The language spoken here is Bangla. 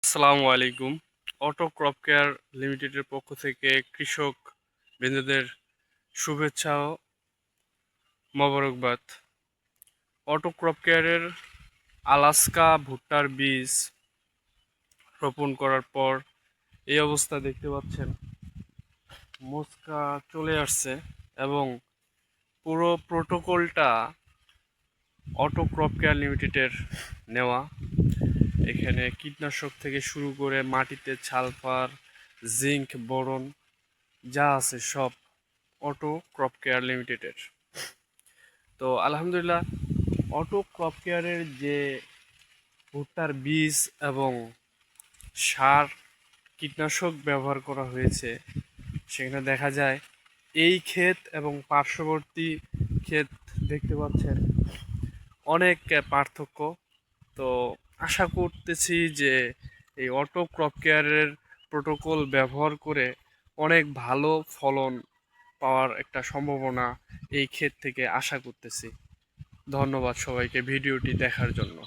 আসসালামু আলাইকুম। অটো ক্রপ কেয়ার লিমিটেডের পক্ষ থেকে কৃষক বন্ধুদের শুভেচ্ছা ও মোবারকবাদ। অটো ক্রপ কেয়ারের আলাস্কা ভুট্টার বীজ রোপণ করার পর এই অবস্থা দেখতে পাচ্ছেন, মোচকা চলে আসছে এবং পুরো প্রোটোকলটা অটো ক্রপ কেয়ার লিমিটেডের নেওয়া। এখানে কীটনাশক থেকে শুরু করে মাটিতে সালফার, জিঙ্ক, বোরন যা আছে সব অটো ক্রপ কেয়ার লিমিটেডের। তো আলহামদুলিল্লাহ, অটো ক্রপ কেয়ারের যে ভুট্টার বীজ এবং সার কীটনাশক ব্যবহার করা হয়েছে, সেখানে দেখা যায় এই ক্ষেত এবং পার্শ্ববর্তী ক্ষেত দেখতে পাচ্ছেন অনেক পার্থক্য। তো আশা করতেছি যে এই অটো ক্রপ কেয়ারের প্রোটোকল ব্যবহার করে অনেক ভালো ফলন পাওয়ার একটা সম্ভাবনা এই ক্ষেত থেকে আশা করতেছি। ধন্যবাদ সবাইকে ভিডিওটি দেখার জন্য।